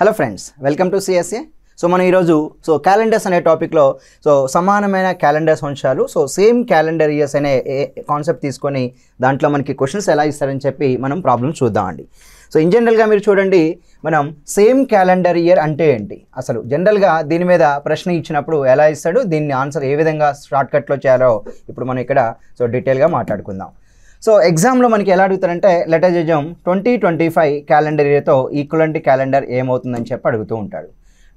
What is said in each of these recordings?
Hello friends, welcome to CSA. So మనం ఈరోజు calendars అనే టాపిక్లో సమానమైన క్యాలెండర్ సంవత్సరాలు సేమ్ క్యాలెండర్ ఇయర్స్ అనే కాన్సెప్ట్ తీసుకొని దాంట్లో మనకి క్వశ్చన్స్ ఎలా ఇస్తారని చెప్పి మనం ప్రాబ్లమ్స్ చూద్దామండి. ఇన్ జనరల్గా మీరు చూడండి, మనం సేమ్ క్యాలెండర్ ఇయర్ అంటే ఏంటి, అసలు జనరల్గా దీని మీద ప్రశ్న ఇచ్చినప్పుడు ఎలా ఇస్తాడు, దీన్ని ఆన్సర్ ఏ విధంగా షార్ట్కట్లో చేయాలో ఇప్పుడు మనం ఇక్కడ డీటెయిల్గా మాట్లాడుకుందాం. ఎగ్జామ్లో మనకి ఎలా అడుగుతారంటే, లెట్ అస్ అస్యూమ్ 2025 క్యాలెండర్ ఇయర్తో ఈక్వలెంట్ క్యాలెండర్ ఏమవుతుందని చెప్పి అడుగుతూ ఉంటాడు.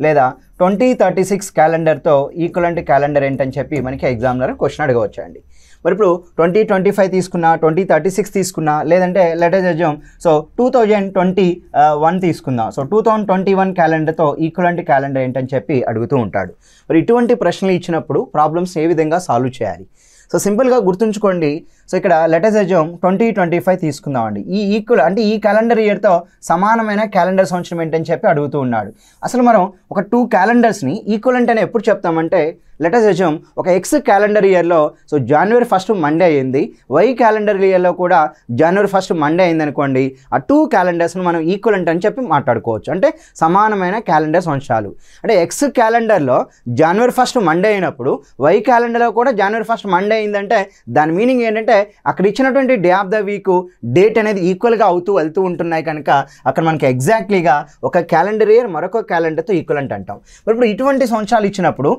లేదా 2036 క్యాలెండర్తో ఈక్వలెంట్ క్యాలెండర్ ఏంటని చెప్పి మనకి ఎగ్జామ్లో క్వశ్చన్ అడగవచ్చు అండి. మరి ఇప్పుడు 2025 తీసుకున్నా, 2036 తీసుకున్నా, లేదంటే లెట్ అస్ అస్యూమ్ 2021 తీసుకుందాం. 2021 క్యాలెండర్తో ఈక్వలెంట్ క్యాలెండర్ ఏంటని చెప్పి అడుగుతూ ఉంటాడు. మరి ఇటువంటి ప్రశ్నలు ఇచ్చినప్పుడు ప్రాబ్లమ్స్ ఏ విధంగా సాల్వ్ చేయాలి? సింపుల్గా గుర్తుంచుకోండి. ఇక్కడ లెట్ అస్ అస్యూమ్ 2025 తీసుకుందామండి. ఈ క్యాలెండర్ ఇయర్తో సమానమైన క్యాలెండర్ సంవత్సరం ఏంటని చెప్పి అడుగుతూ ఉన్నాడు. అసలు మనం ఒక 2 క్యాలెండర్స్ని ఈక్వలెంట్ అని ఎప్పుడు చెప్తామంటే, లెట్ అస్ అస్యూమ్ ఒక ఎక్స్ క్యాలెండర్ ఇయర్లో జనవరి 1 మండే అయింది, వై క్యాలెండర్ ఇయర్లో కూడా జనవరి 1 మండే అయింది అనుకోండి. ఆ 2 క్యాలెండర్స్ని మనం ఈక్వలెంట్ అని చెప్పి మాట్లాడుకోవచ్చు. అంటే సమానమైన క్యాలెండర్ సంవత్సరాలు. అంటే ఎక్స్ క్యాలెండర్లో జనవరి 1 మండే అయినప్పుడు వై క్యాలెండర్లో కూడా జనవరి 1 మండే అయిందంటే దాని మీనింగ్ ఏంటంటే, అక్కడ ఇచ్చినటువంటి day of the week date అనేది ఈక్వల్గా వెళ్తూ ఉంటున్నాయి కనుక అక్కడ మనకి ఎగ్జాక్ట్లీగా ఒక క్యాలెండర్ ఇయర్ మరొక క్యాలెండర్తో ఈక్వలెంట్ అంటాం. మరి ఇప్పుడు ఇటువంటి సంవత్సరాలు ఇచ్చినప్పుడు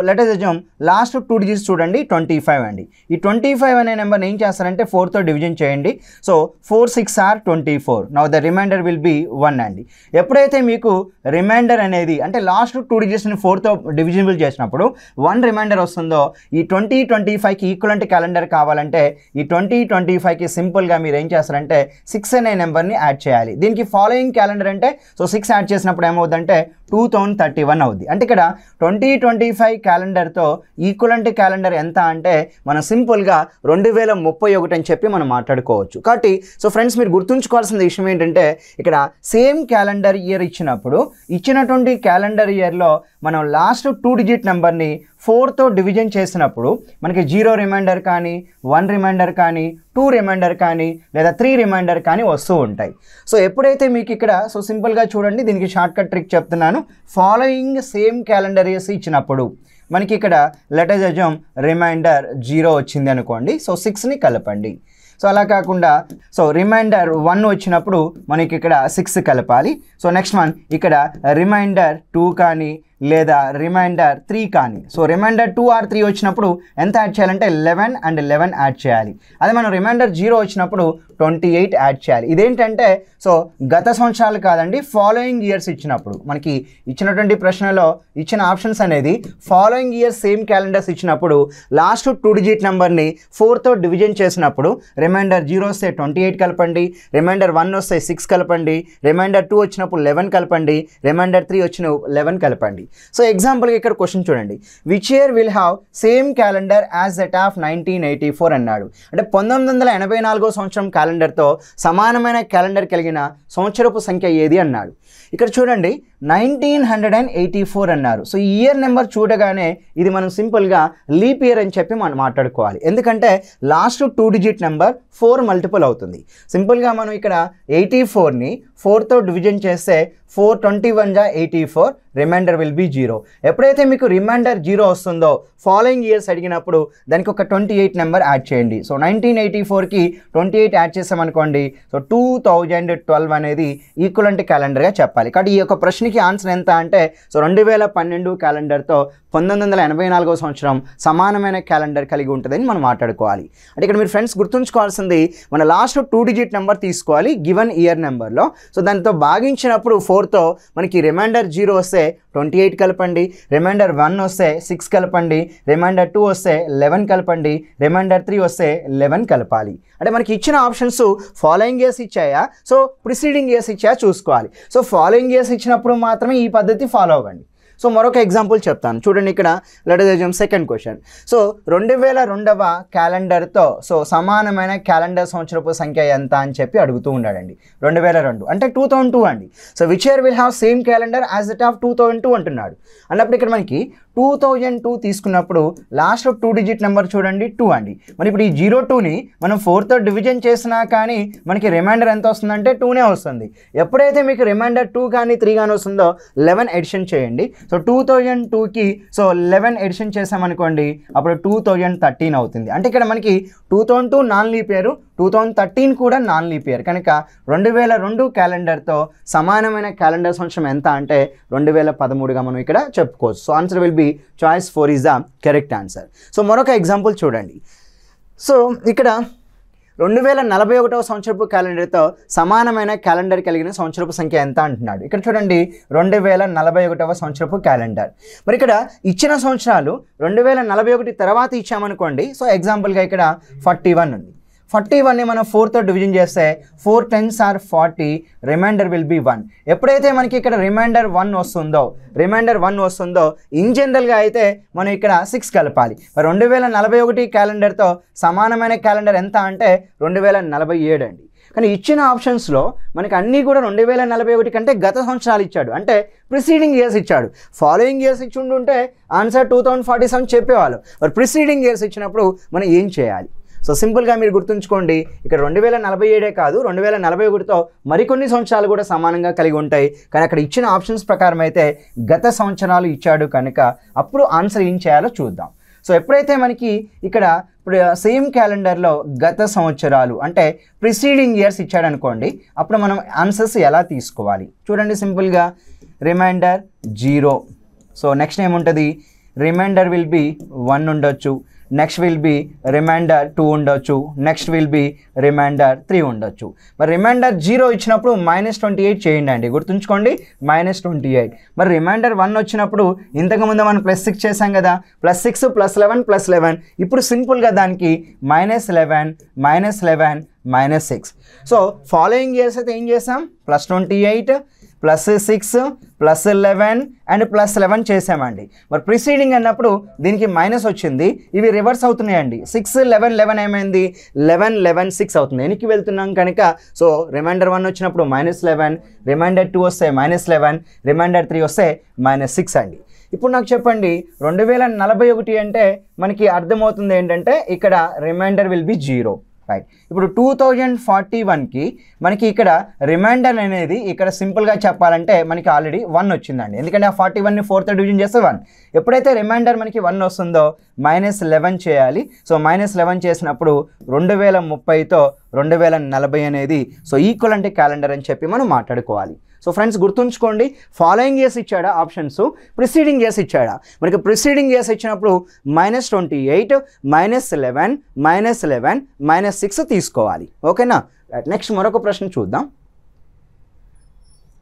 let us assume last 2 digits చూడండి, 25 అండి. ఈ 25 అనే నెంబర్ని ఏం చేస్తారంటే 4తో డివిజన్ చేయండి. 4 6 are 24. Now the reminder will be 1 అండి. ఎప్పుడైతే మీకు రిమైండర్ అనేది అంటే లాస్ట్ 2 డిజిట్స్ని 4తో డివిజిబుల్ చేసినప్పుడు 1 రిమైండర్ వస్తుందో, ఈ 2025కి ఈక్వలెంట్ క్యాలెండర్ కావాలంటే ఈ 2025కి సింపుల్గా మీరు ఏం చేస్తారంటే 6 అనే నెంబర్ని యాడ్ చేయాలి. దీనికి ఫాలోయింగ్ క్యాలెండర్ అంటే 6 యాడ్ చేసినప్పుడు ఏమవుతుందంటే 2031 అవుద్ది. అంటే ఇక్కడ 2025 క్యాలెండర్తో ఈక్వలెంట్ క్యాలెండర్ ఎంత అంటే మనం సింపుల్గా 2031 అని చెప్పి మనం మాట్లాడుకోవచ్చు. కాబట్టి ఫ్రెండ్స్, మీరు గుర్తుంచుకోవాల్సిన విషయం ఏంటంటే, ఇక్కడ సేమ్ క్యాలెండర్ ఇయర్ ఇచ్చినప్పుడు ఇచ్చినటువంటి క్యాలెండర్ ఇయర్లో మనం లాస్ట్ 2 డిజిట్ నెంబర్ని 4తో డివిజన్ చేసినప్పుడు మనకి 0 రిమైండర్ కానీ, 1 రిమైండర్ కానీ, 2 రిమైండర్ కానీ, లేదా 3 రిమైండర్ కానీ వస్తూ ఉంటాయి. ఎప్పుడైతే మీకు ఇక్కడ సింపుల్గా చూడండి, దీనికి షార్ట్కట్ ట్రిక్ చెప్తున్నాను. ఫాలోయింగ్ సేమ్ క్యాలెండర్ ఇయర్స్ ఇచ్చినప్పుడు మనకి ఇక్కడ లెట్ అస్ అస్యూమ్ రిమైండర్ 0 వచ్చింది అనుకోండి. 6ని కలపండి. అలా కాకుండా రిమైండర్ 1 వచ్చినప్పుడు మనకి ఇక్కడ 6 కలపాలి. నెక్స్ట్ వన్ ఇక్కడ రిమైండర్ 2 కానీ లేదా రిమైండర్ 3 కానీ. రిమైండర్ 2 or 3 వచ్చినప్పుడు ఎంత యాడ్ చేయాలంటే 11 and 11 యాడ్ చేయాలి. అదే మనం రిమైండర్ 0 వచ్చినప్పుడు 28 యాడ్ చేయాలి. ఇదేంటంటే గత సంవత్సరాలు కాదండి, ఫాలోయింగ్ ఇయర్స్ ఇచ్చినప్పుడు మనకి ఇచ్చినటువంటి ప్రశ్నలో ఇచ్చిన ఆప్షన్స్ అనేది ఫాలోయింగ్ ఇయర్స్ సేమ్ క్యాలెండర్స్ ఇచ్చినప్పుడు లాస్ట్ 2 డిజిట్ నెంబర్ని 4తో డివిజన్ చేసినప్పుడు రిమైండర్ 0 వస్తే 28 కలపండి, రిమైండర్ 1 వస్తే 6 కలపండి, రిమైండర్ 2 వచ్చినప్పుడు 11 కలపండి, రిమైండర్ 3 వచ్చిన 11 కలపండి. ఎగ్జాంపుల్గా ఇక్కడ క్వశ్చన్ చూడండి, which year will have same calendar as that of 1984 అన్నాడు. అంటే 1984 సంవత్సరం క్యాలెండర్తో సమానమైన క్యాలెండర్ కలిగిన సంవత్సరపు సంఖ్య ఏది అన్నాడు. ఇక్కడ చూడండి 1984 అన్నారు. ఈ ఇయర్ నెంబర్ చూడగానే ఇది మనం సింపుల్గా లీప్ ఇయర్ అని చెప్పి మనం మాట్లాడుకోవాలి. ఎందుకంటే లాస్ట్ 2 డిజిట్ నెంబర్ 4 మల్టిపుల్ అవుతుంది. సింపుల్గా మనం ఇక్కడ 84ని 4తో డివిజన్ చేస్తే 421 84, రిమైండర్ విల్ బి 0. ఎప్పుడైతే మీకు రిమైండర్ 0 వస్తుందో ఫాలోయింగ్ ఇయర్స్ అడిగినప్పుడు దానికి ఒక 28 నెంబర్ యాడ్ చేయండి. 1984కి 28 యాడ్ చేసామనుకోండి, 2012 అనేది ఈక్వలెంట్ క్యాలెండర్గా చెప్పాలి. కాబట్టి ఈ యొక్క ప్రశ్నకి ఆన్సర్ ఎంత అంటే 2012 క్యాలెండర్తో 1984 సంవత్సరం సమానమైన క్యాలెండర్ కలిగి ఉంటుందని మనం మాట్లాడుకోవాలి. అంటే ఇక్కడ మీరు ఫ్రెండ్స్ గుర్తుంచుకోవాల్సింది, మన లాస్ట్ 2 డిజిట్ నెంబర్ తీసుకోవాలి గివెన్ ఇయర్ నెంబర్లో. దాంతో భాగించినప్పుడు 4తో మనకి రిమైండర్ 0 వస్తే 28 కలపండి, రిమైండర్ 1 వస్తే 6 కలపండి, రిమైండర్ 2 వస్తే 11 కలపండి, రిమైండర్ 3 వస్తే 11 కలపాలి. అంటే మనకి ఇచ్చిన ఆప్షన్స్ ఫాలోయింగ్ ఇయర్స్ ఇచ్చాయా, ప్రిసీడింగ్ ఇయర్స్ ఇచ్చాయా చూసుకోవాలి. ఫాలోయింగ్ ఇయర్స్ ఇచ్చినప్పుడు మాత్రమే ఈ పద్ధతి ఫాలో అవ్వండి. సో మరొక ఎగ్జాంపుల్ చెప్తాను చూడండి. ఇక్కడ let us assume second question. So 2002వ క్యాలెండర్తో సో సమానమైన క్యాలెండర్ సంవత్సరపు సంఖ్య ఎంత అని చెప్పి అడుగుతూ ఉన్నాడండి. 2002 అంటే 2002 అండి. So which year will have same calendar as that of 2002 అంటున్నాడు. అన్నప్పుడు ఇక్కడ మనకి 2002 తీసుకున్నప్పుడు లాస్ట్ 2 డిజిట్ నెంబర్ చూడండి 2 అండి. మరి ఇప్పుడు ఈ 02ని మనం 4తో డివిజన్ చేసినా కానీ మనకి రిమైండర్ ఎంత వస్తుందంటే 2నే వస్తుంది. ఎప్పుడైతే మీకు రిమైండర్ 2 కానీ 3 కానీ వస్తుందో 11 ఎడిషన్ చేయండి. సో 2002కి సో 11 ఎడిషన్ చేసామనుకోండి అప్పుడు 2013 అవుతుంది. అంటే ఇక్కడ మనకి 2002 నాన్ లీప్ ఇయర్, 2013 కూడా నాన్ లీప్ ఇయర్ కనుక 2002 క్యాలెండర్తో సమానమైన క్యాలెండర్ సంవత్సరం ఎంత అంటే 2013గా మనం ఇక్కడ చెప్పుకోవచ్చు. So answer will be choice 4 is the correct answer. So మరొక ఎగ్జాంపుల్ చూడండి. సో ఇక్కడ 2041వ సంవత్సరపు క్యాలెండర్తో సమానమైన క్యాలెండర్ కలిగిన సంవత్సరపు సంఖ్య ఎంత అంటున్నాడు. ఇక్కడ చూడండి 2041వ సంవత్సరపు క్యాలెండర్. మరి ఇక్కడ ఇచ్చిన సంవత్సరాలు 2041 తర్వాత ఇచ్చామనుకోండి. సో ఎగ్జాంపుల్గా ఇక్కడ 41 ఉంది. 41ని మనం 4తో డివిజన్ చేస్తే 4 10s are 40, reminder will be 1. ఎప్పుడైతే మనకి ఇక్కడ రిమైండర్ 1 వస్తుందో ఇన్ జనరల్గా అయితే మనం ఇక్కడ 6 కలపాలి. 2041 క్యాలెండర్తో సమానమైన క్యాలెండర్ ఎంత అంటే 2047 అండి. కానీ ఇచ్చిన ఆప్షన్స్లో మనకి అన్నీ కూడా 2041 కంటే గత సంవత్సరాలు ఇచ్చాడు, అంటే ప్రిసీడింగ్ ఇయర్స్ ఇచ్చాడు. ఫాలోయింగ్ ఇయర్స్ ఇచ్చి ఉంటే ఆన్సర్ 2047 చెప్పేవాళ్ళు. మరి ప్రిసీడింగ్ ఇయర్స్ ఇచ్చినప్పుడు మనం ఏం చేయాలి? సో సింపుల్గా మీరు గుర్తుంచుకోండి, ఇక్కడ 2047 కాదు 2041తో మరికొన్ని సంవత్సరాలు కూడా సమానంగా కలిగి ఉంటాయి. కానీ అక్కడ ఇచ్చిన ఆప్షన్స్ ప్రకారం అయితే గత సంవత్సరాలు ఇచ్చాడు కనుక అప్పుడు ఆన్సర్ ఏం చేయాలో చూద్దాం. సో ఎప్పుడైతే మనకి ఇక్కడ ఇప్పుడు సేమ్ క్యాలెండర్లో గత సంవత్సరాలు అంటే ప్రిసీడింగ్ ఇయర్స్ ఇచ్చాడనుకోండి అప్పుడు మనం ఆన్సర్స్ ఎలా తీసుకోవాలి చూడండి. సింపుల్గా రిమైండర్ 0. సో నెక్స్ట్ ఏముంటుంది, రిమైండర్ విల్ బి 1 ఉండొచ్చు, నెక్స్ట్ విల్ బి రిమైండర్ 2 ఉండొచ్చు, నెక్స్ట్ విల్ బి రిమైండర్ 3 ఉండొచ్చు. మరి రిమైండర్ 0 ఇచ్చినప్పుడు -28 చేయండి అండి, గుర్తుంచుకోండి -28. మరి రిమైండర్ 1 వచ్చినప్పుడు ఇంతకుముందు మనం +6 చేసాం కదా, +6 +11 +11. ఇప్పుడు సింపుల్గా దానికి -11 -6. సో ఫాలోయింగ్ ఇయర్స్ అయితే ఏం చేసాం, +28 +6 +11 అండ్ +11 చేసామండి. మరి ప్రిసీడింగ్ అన్నప్పుడు దీనికి మైనస్ వచ్చింది, ఇవి రివర్స్ అవుతున్నాయండి. 6 11 11 ఏమైంది, 11 11 6 అవుతుంది. వెనక్కి వెళ్తున్నాం కనుక సో రిమైండర్ 1 వచ్చినప్పుడు -11, రిమైండర్ 2 వస్తే -11, రిమైండర్ 3 వస్తే -6 అండి. ఇప్పుడు నాకు చెప్పండి 2041 అంటే మనకి అర్థమవుతుంది ఏంటంటే ఇక్కడ రిమైండర్ విల్ బి 0, రైట్. ఇప్పుడు 2041కి మనకి ఇక్కడ రిమైండర్ అనేది ఇక్కడ సింపుల్గా చెప్పాలంటే మనకి ఆల్రెడీ 1 వచ్చిందండి, ఎందుకంటే ఆ 41ని 4తో డివిజన్ చేస్తే 1. ఎప్పుడైతే రిమైండర్ మనకి 1 వస్తుందో -11 చేయాలి. సో -11 చేసినప్పుడు 2030తో 2040 అనేది సో ఈక్వలెంట్ క్యాలెండర్ అని చెప్పి మనం మాట్లాడుకోవాలి. సో ఫ్రెండ్స్ గుర్తుంచుకోండి, ఫాలోయింగ్ ఇయర్స్ ఇచ్చాడా ఆప్షన్స్, ప్రిసీడింగ్ ఇయర్స్ ఇచ్చాడా. మనకి ప్రిసీడింగ్ ఇయర్స్ ఇచ్చినప్పుడు -28 -11 -6 తీసుకోవాలి. ఓకేనా. నెక్స్ట్ మరొక ప్రశ్న చూద్దాం.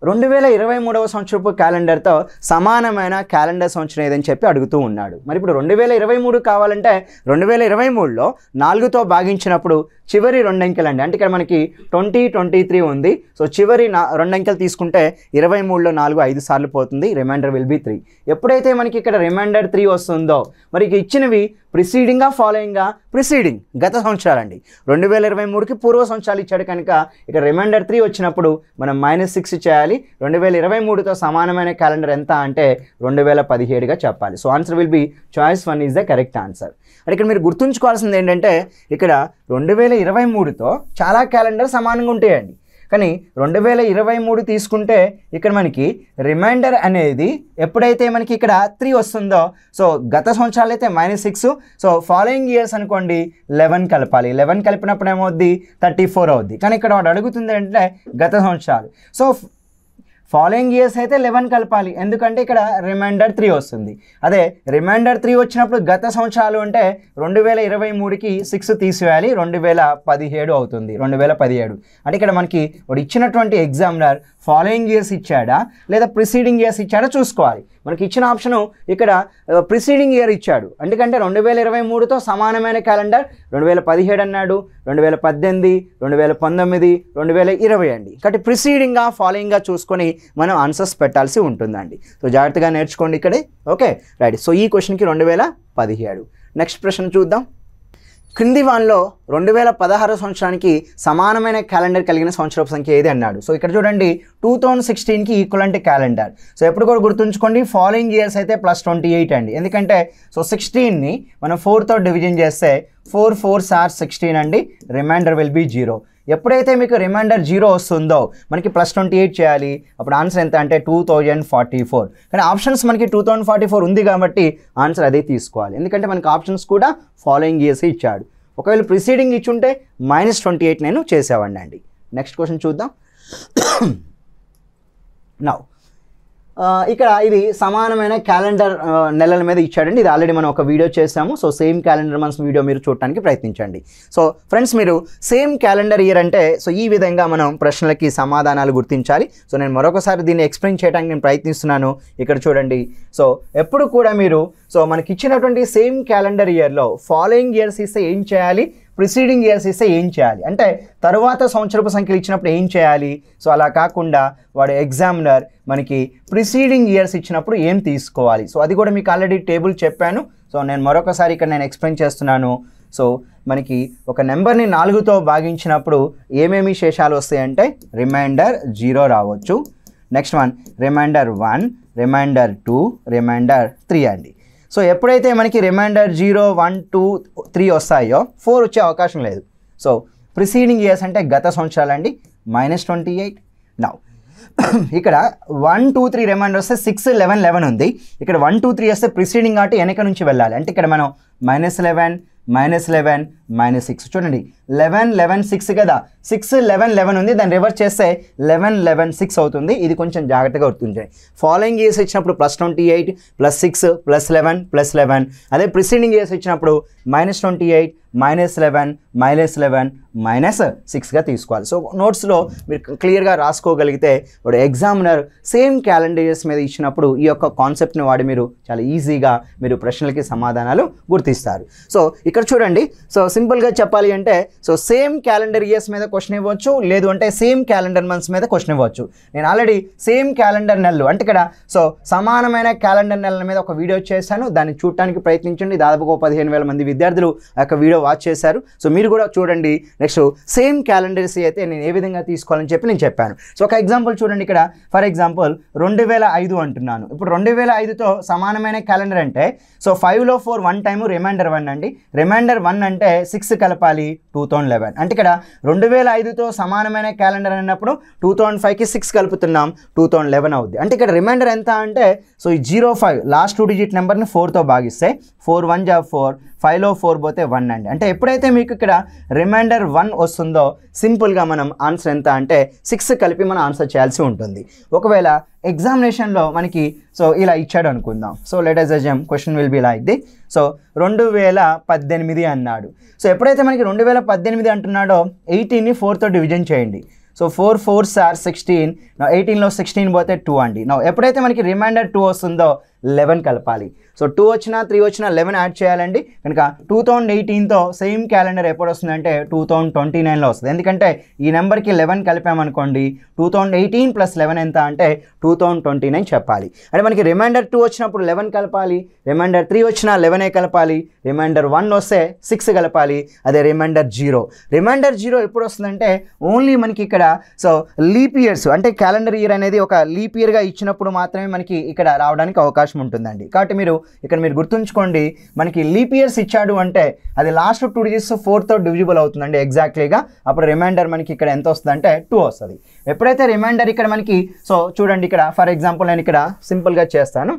2023వ సంవత్సరపు క్యాలెండర్తో సమానమైన క్యాలెండర్ సంవత్సరం ఏదని చెప్పి అడుగుతూ ఉన్నాడు. మరి ఇప్పుడు 2023 కావాలంటే 2023లో 4తో భాగించినప్పుడు చివరి 2 అంకెలు అండి, అంటే ఇక్కడ మనకి 2023 ఉంది. సో చివరి 2 అంకెలు తీసుకుంటే 23లో 4 5 సార్లు పోతుంది, రిమైండర్ విల్ బి 3. ఎప్పుడైతే మనకి ఇక్కడ రిమైండర్ 3 వస్తుందో మరి ఇచ్చినవి ప్రిసీడింగా ఫాలోయింగా, ప్రిసీడింగ్ గత సంవత్సరాలండి. 2023కి పూర్వ సంవత్సరాలు ఇచ్చాడు కనుక ఇక్కడ రిమైండర్ 3 వచ్చినప్పుడు మనం -6 చేయాలి. 2023తో సమానమైన క్యాలెండర్ ఎంత అంటే 2017గా చెప్పాలి. So answer will be choice 1 is the correct answer. అంటే ఇక్కడ మీరు గుర్తుంచుకోవాల్సింది ఏంటంటే ఇక్కడ 2023తో చాలా క్యాలెండర్ సమానంగా ఉంటాయండి, కానీ 2023 తీసుకుంటే ఇక్కడ మనకి రిమైండర్ అనేది ఎప్పుడైతే మనకి ఇక్కడ 3 వస్తుందో సో గత సంవత్సరాలు అయితే -6, సో ఫాలోయింగ్ ఇయర్స్ అనుకోండి 11 కలపాలి. 11 కలిపినప్పుడు ఏమవుద్ది 34 అవుద్ది. కానీ ఇక్కడ వాడు అడుగుతుంది అంటే గత సంవత్సరాలు, సో ఫాలోయింగ్ ఇయర్స్ అయితే 11 కలపాలి, ఎందుకంటే ఇక్కడ రిమైండర్ 3 వస్తుంది. అదే రిమైండర్ 3 వచ్చినప్పుడు గత సంవత్సరాలు అంటే 2023కి 6 తీసివేయాలి, 2017 అవుతుంది. 2017 అంటే ఇక్కడ మనకి వాడు ఇచ్చినటువంటి ఎగ్జామినర్ ఫాలోయింగ్ ఇయర్స్ ఇచ్చాడా లేదా ప్రిసీడింగ్ ఇయర్స్ ఇచ్చాడా చూసుకోవాలి. మనకి ఇచ్చిన ఆప్షను ఇక్కడ ప్రిసీడింగ్ ఇయర్ ఇచ్చాడు, ఎందుకంటే 2023తో సమానమైన క్యాలెండర్ 2017 అన్నాడు, 2018, 2019, 2020 అండి. కాబట్టి ప్రిసీడింగ్గా ఫాలోయింగ్గా చూసుకొని మనం ఆన్సర్స్ పెట్టాల్సి ఉంటుందండి. సో జాగ్రత్తగా నేర్చుకోండి ఇక్కడే. Okay right. సో ఈ క్వశ్చన్కి 2017. నెక్స్ట్ ప్రశ్న చూద్దాం. క్రింది వాన్లో 2016 సంవత్సరానికి సమానమైన క్యాలెండర్ కలిగిన సంవత్సరపు సంఖ్య ఏది అన్నాడు. సో ఇక్కడ చూడండి 2016కి ఈక్వలెంట్ క్యాలెండర్. సో ఎప్పుడు కూడా గుర్తుంచుకోండి, ఫాలోయింగ్ ఇయర్స్ అయితే +28 అండి, ఎందుకంటే సో 16ని మనం 4తో డివిజన్ చేస్తే 4 4s are 16 అండి, రిమైండర్ విల్ బి 0. ఎప్పుడైతే మీకు రిమైండర్ 0 వస్తుందో మనకి +28 చేయాలి, అప్పుడు ఆన్సర్ ఎంత అంటే 2044. కానీ ఆప్షన్స్ మనకి 2044 ఉంది కాబట్టి ఆన్సర్ అదే తీసుకోవాలి, ఎందుకంటే మనకి ఆప్షన్స్ కూడా ఫాలోయింగ్ ఇయర్స్ ఇచ్చాడు. ఒకవేళ ప్రిసీడింగ్ ఇచ్చుంటే -28 నేను చేసేవాడిని అండి. నెక్స్ట్ క్వశ్చన్ చూద్దాం. నౌ ఇక్కడ ఇది సమానమైన క్యాలెండర్ నెలల మీద ఇచ్చాడండి. ఇది ఆల్రెడీ మనం ఒక వీడియో చేసాము. So same calendar months video మీరు చూడటానికి ప్రయత్నించండి. సో ఫ్రెండ్స్, మీరు సేమ్ క్యాలెండర్ ఇయర్ అంటే సో ఈ విధంగా మనం ప్రశ్నలకి సమాధానాలు గుర్తించాలి. సో నేను మరొకసారి దీన్ని ఎక్స్ప్లెయిన్ చేయడానికి నేను ప్రయత్నిస్తున్నాను. ఇక్కడ చూడండి, సో ఎప్పుడు కూడా మీరు సో మనకి ఇచ్చినటువంటి సేమ్ క్యాలెండర్ ఇయర్లో ఫాలోయింగ్ ఇయర్స్ ఇస్తే ఏం చేయాలి, ప్రిసీడింగ్ ఇయర్స్ ఇస్తే ఏం చేయాలి, అంటే తరువాత సంవత్సరపు సంఖ్యలు ఇచ్చినప్పుడు ఏం చేయాలి. సో అలా కాకుండా వాడు ఎగ్జామినర్ మనకి ప్రిసీడింగ్ ఇయర్స్ ఇచ్చినప్పుడు ఏం తీసుకోవాలి. సో అది కూడా మీకు ఆల్రెడీ టేబుల్ చెప్పాను. సో నేను మరొకసారి ఇక్కడ నేను ఎక్స్ప్లెయిన్ చేస్తున్నాను. సో మనకి ఒక నెంబర్ని 4తో భాగించినప్పుడు ఏమేమి శేషాలు వస్తాయంటే రిమైండర్ 0 రావచ్చు, next one reminder 1, reminder 2, reminder 3 అండి. సో ఎప్పుడైతే మనకి రిమైండర్ 0, 1, 2, 3 వస్తాయో 4 వచ్చే అవకాశం లేదు. సో ప్రిసీడింగ్ ఇయర్స్ అంటే గత సంవత్సరాలండి, -28. నౌ ఇక్కడ 1, 2, 3 రిమైండర్ వస్తే 6, 11, 11 ఉంది. ఇక్కడ 1, 2, 3 వస్తే ప్రిసీడింగ్ కాబట్టి వెనక నుంచి వెళ్ళాలి, అంటే ఇక్కడ మనం -11, -11, -6 చూడండి, 11, 11, 6 కదా, 6, 11, 11 ఉంది, దాన్ని రివర్స్ చేస్తే 11, 11, 6 అవుతుంది. ఇది కొంచెం జాగ్రత్తగా గుర్తుంచండి. ఫాలోయింగ్ ఇయర్స్ ఇచ్చినప్పుడు +28, +6, +11, +11. అదే ప్రిసీడింగ్ ఇయర్స్ ఇచ్చినప్పుడు -28, -11, -11, -6గా తీసుకోవాలి. సో నోట్స్లో మీరు క్లియర్గా రాసుకోగలిగితే వాడు ఎగ్జామినర్ సేమ్ క్యాలెండర్ ఇయర్స్ మీద ఇచ్చినప్పుడు ఈ యొక్క కాన్సెప్ట్ని వాడి మీరు చాలా ఈజీగా మీరు ప్రశ్నలకి సమాధానాలు గుర్తిస్తారు. సో ఇక్కడ చూడండి, సో సింపుల్గా చెప్పాలి అంటే సో సేమ్ క్యాలెండర్ ఇయర్స్ మీద క్వశ్చన్ ఇవ్వచ్చు, లేదు అంటే సేమ్ క్యాలెండర్ మంత్స్ మీద క్వశ్చన్ ఇవ్వచ్చు. నేను ఆల్రెడీ సేమ్ క్యాలెండర్ నెలలు అంటే ఇక్కడ సో సమానమైన క్యాలెండర్ నెలల మీద ఒక వీడియో చేశాను, దాన్ని చూడటానికి ప్రయత్నించండి. దాదాపుగా 15,000 మంది విద్యార్థులు ఆ యొక్క వీడియో వాచ్ చేశారు. సో మీరు కూడా చూడండి. నెక్స్ట్ సేమ్ క్యాలెండర్స్ అయితే నేను ఏ విధంగా తీసుకోవాలని చెప్పి నేను చెప్పాను. సో ఒక ఎగ్జాంపుల్ చూడండి, ఇక్కడ ఫర్ ఎగ్జాంపుల్ 2005 అంటున్నాను. ఇప్పుడు 2005తో సమానమైన క్యాలెండర్ అంటే సో 5లో 4 1 టైము రిమైండర్ 1 అండి. రిమైండర్ 1 అంటే 6 కలపాలి, 2011. అంటే ఇక్కడ 2005తో సమానమైన క్యాలెండర్ అన్నప్పుడు 2005కి 6 కలుపుతున్నాం, 2011 అవుద్ది. అంటే ఇక్కడ రిమైండర్ ఎంత అంటే సో ఈ 05 లాస్ట్ 2 డిజిట్ నెంబర్ని 4తో భాగిస్తే 4 1 = 4, 5లో 4 పోతే 1 అండి. అంటే ఎప్పుడైతే మీకు ఇక్కడ రిమైండర్ 1 వస్తుందో సింపుల్గా మనం ఆన్సర్ ఎంత అంటే 6 కలిపి మనం ఆన్సర్ చేయాల్సి ఉంటుంది. ఒకవేళ ఎగ్జామినేషన్లో మనకి సో ఇలా ఇచ్చాడు అనుకుందాం. So let us assume question will be like the. So 2018 అన్నాడు. సో ఎప్పుడైతే మనకి 2018 అంటున్నాడో 18ని 4తో డివిజన్ చేయండి. So 4 4s are 16. 18లో 16 పోతే 2 అండి. ఎప్పుడైతే మనకి రిమైండర్ 2 వస్తుందో 11 కలపాలి. సో 2 వచ్చినా 3 వచ్చినా 11 యాడ్ చేయాలండి. కనుక 2018తో సేమ్ క్యాలెండర్ ఎప్పుడు వస్తుందంటే 2029లో వస్తుంది. ఎందుకంటే ఈ నెంబర్కి 11 కలిపామనుకోండి, 2018 + 11 ఎంత అంటే 2029 చెప్పాలి. అంటే మనకి రిమైండర్ 2 వచ్చినప్పుడు 11 కలపాలి, రిమైండర్ 3 వచ్చినా 11 కలపాలి, రిమైండర్ 1 వస్తే 6 కలపాలి. అదే రిమైండర్ 0 ఎప్పుడు వస్తుందంటే ఓన్లీ మనకి ఇక్కడ సో లీప్ ఇయర్స్ అంటే క్యాలెండర్ ఇయర్ అనేది ఒక లీప్ ఇయర్గా ఇచ్చినప్పుడు మాత్రమే మనకి ఇక్కడ రావడానికి అవకాశం ఉంటుందండి. కాబట్టి మీరు ఇక్కడ మీరు గుర్తుంచుకోండి, మనకి లీప్ ఇయర్స్ ఇచ్చాడు అంటే అది లాస్ట్ 2 డిజిట్స్ 4తో డివిజిబుల్ అవుతుందండి ఎగ్జాక్ట్లీగా. అప్పుడు రిమైండర్ మనకి ఇక్కడ ఎంత వస్తుందంటే 2 వస్తుంది. ఎప్పుడైతే రిమైండర్ ఇక్కడ మనకి సో చూడండి, ఇక్కడ ఫర్ ఎగ్జాంపుల్ నేను ఇక్కడ సింపుల్గా చేస్తాను,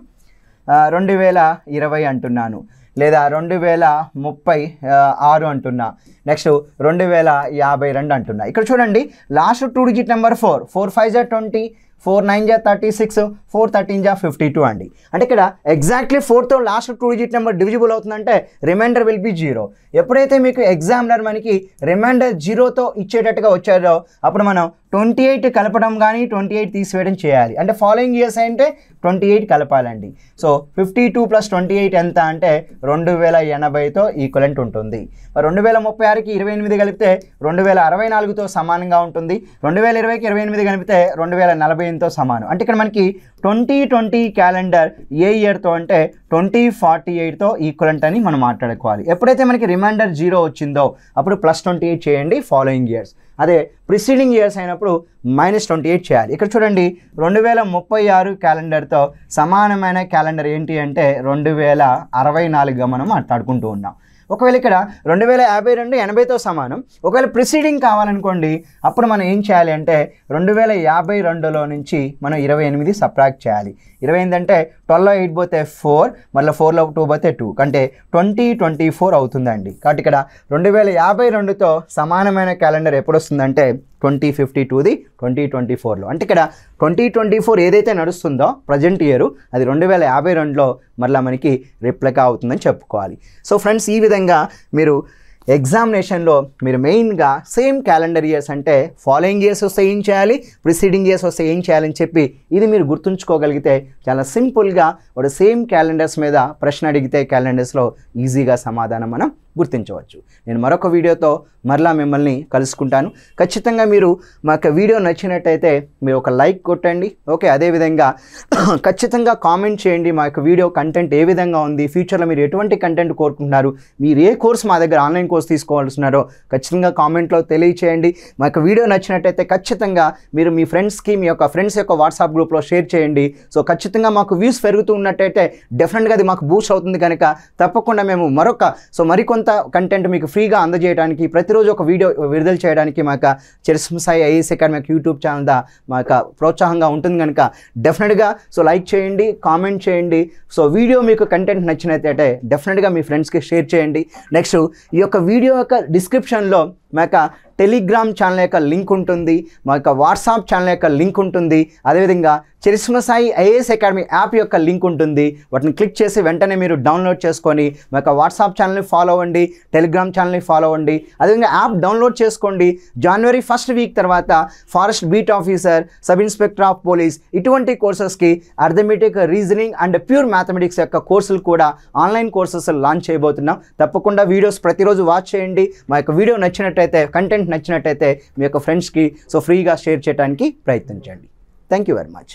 2020 అంటున్నాను, లేదా 2036 అంటున్నా, నెక్స్ట్ 2052 అంటున్నా. ఇక్కడ చూడండి లాస్ట్ 2 డిజిట్ నెంబర్ 4, 4 5 = 20, 4 9 జా 36, 4 13 జా 52 అండి. అంటే ఇక్కడ ఎగ్జాక్ట్లీ 4తో లాస్ట్ 2 డిజిట్ నెంబర్ డివిజిబుల్ అవుతుందంటే రిమైండర్ విల్ బి 0. ఎప్పుడైతే మీకు ఎగ్జామినర్ మనకి రిమైండర్ 0తో ఇచ్చేటట్టుగా వచ్చారో అప్పుడు మనం 28 కలపడం కానీ 28 తీసివేయడం చేయాలి. అంటే ఫాలోయింగ్ ఇయర్స్ అంటే 28 కలపాలండి. సో 52 + 28 ఎంత అంటే 2080తో ఈక్వలెంట్ ఉంటుంది. 2036కి 28 కలిపితే 2064తో సమానంగా ఉంటుంది. 2020కి 28 కలిపితే 2048తో సమానం. అంటే ఇక్కడ మనకి 2020 క్యాలెండర్ ఏ ఇయర్తో అంటే 2048తో ఈక్వలెంట్ అని మనం మాట్లాడుకోవాలి. ఎప్పుడైతే మనకి రిమైండర్ 0 వచ్చిందో అప్పుడు +28 చేయండి ఫాలోయింగ్ ఇయర్స్. అదే ప్రిసీడింగ్ ఇయర్స్ అయినప్పుడు -28 చేయాలి. ఇక్కడ చూడండి 2036 క్యాలెండర్తో సమానమైన క్యాలెండర్ ఏంటి అంటే 2064గా మనం మాట్లాడుకుంటూ ఉన్నాం. ఒకవేళ ఇక్కడ 2052 80తో సమానం. ఒకవేళ ప్రిసీడింగ్ కావాలనుకోండి అప్పుడు మనం ఏం చేయాలి అంటే 2052లో నుంచి మనం 28 సబ్ట్రాక్ట్ చేయాలి. 28 అంటే 12లో 8 పోతే 4, మళ్ళీ 4లో 2 పోతే 2 అంటే 2024 అవుతుందండి. కాబట్టి ఇక్కడ 2052తో సమానమైన క్యాలెండర్ ఎప్పుడు వస్తుందంటే 2052ది 2024లో. అంటే ఇక్కడ 2024 ఏదైతే నడుస్తుందో ప్రజెంట్ ఇయర్ అది 2052లో మళ్ళీ మనకి రిప్లికా అవుతుందని చెప్పుకోవాలి. సో ఫ్రెండ్స్, ఈ విధంగా మీరు ఎగ్జామినేషన్లో మీరు మెయిన్గా సేమ్ క్యాలెండర్ ఇయర్స్ అంటే ఫాలోయింగ్ ఇయర్స్ వస్తే ఏం చేయాలి, ప్రిసీడింగ్ ఇయర్స్ వస్తే ఏం చేయాలని చెప్పి ఇది మీరు గుర్తుంచుకోగలిగితే చాలా సింపుల్గా ఒక సేమ్ క్యాలెండర్స్ మీద ప్రశ్న అడిగితే క్యాలెండర్స్లో ఈజీగా సమాధానం మనం గుర్తించవచ్చు. నేను మరొక వీడియోతో మరలా మిమ్మల్ని కలుసుకుంటాను. ఖచ్చితంగా మీరు మా యొక్క వీడియో నచ్చినట్టయితే మీరు ఒక లైక్ కొట్టండి. ఓకే, అదేవిధంగా ఖచ్చితంగా కామెంట్ చేయండి మా యొక్క వీడియో కంటెంట్ ఏ విధంగా ఉంది, ఫ్యూచర్లో మీరు ఎటువంటి కంటెంట్ కోరుకుంటున్నారు, మీరు ఏ కోర్స్ మా దగ్గర ఆన్లైన్ కోర్స్ తీసుకోవాల్సినారో ఖచ్చితంగా కామెంట్లో తెలియచేయండి. మా యొక్క వీడియో నచ్చినట్టయితే ఖచ్చితంగా మీరు మీ ఫ్రెండ్స్కి మీ యొక్క ఫ్రెండ్స్ యొక్క వాట్సాప్ గ్రూప్లో షేర్ చేయండి. సో ఖచ్చితంగా మాకు వ్యూస్ పెరుగుతూ ఉన్నట్టయితే డెఫినెట్గా అది మాకు బూస్ట్ అవుతుంది కనుక తప్పకుండా మేము మరికొంత కంటెంట్ మీకు ఫ్రీగా అందజేయడానికి ప్రతిరోజు ఒక వీడియో విడుదల చేయడానికి మా యొక్క Charishma Sai IAS academy YouTube channel మా యొక్క ప్రోత్సాహంగా ఉంటుంది కనుక డెఫినెట్గా సో లైక్ చేయండి, కామెంట్ చేయండి. సో వీడియో మీకు కంటెంట్ నచ్చినట్లయితే డెఫినెట్గా మీ ఫ్రెండ్స్కి షేర్ చేయండి. నెక్స్ట్ ఈ యొక్క వీడియో యొక్క డిస్క్రిప్షన్లో మా యొక్క టెలిగ్రామ్ ఛానల్ యొక్క లింక్ ఉంటుంది, మా యొక్క వాట్సాప్ ఛానల్ యొక్క లింక్ ఉంటుంది, అదేవిధంగా Charishma Sai IAS academy app యొక్క లింక్ ఉంటుంది. వాటిని క్లిక్ చేసి వెంటనే మీరు డౌన్లోడ్ చేసుకొని మా యొక్క వాట్సాప్ ఛానల్ని ఫాలో అవ్వండి, టెలిగ్రామ్ ఛానల్ని ఫాలో అవ్వండి. అదేవిధంగా యాప్ డౌన్లోడ్ చేసుకోండి. జనవరి 1st వీక్ తర్వాత forest beat officer, sub inspector of police ఇటువంటి కోర్సెస్కి arithmetic, reasoning and pure mathematics యొక్క కోర్సులు కూడా ఆన్లైన్ కోర్సెస్ లాంచ్ చేయబోతున్నాం. తప్పకుండా వీడియోస్ ప్రతిరోజు వాచ్ చేయండి. మా యొక్క వీడియో నచ్చినట్టయితే, కంటెంట్ నచ్చినట్టయితే మీ యొక్క ఫ్రెండ్స్కి సో ఫ్రీగా షేర్ చేయడానికి ప్రయత్నించండి. Thank you very much.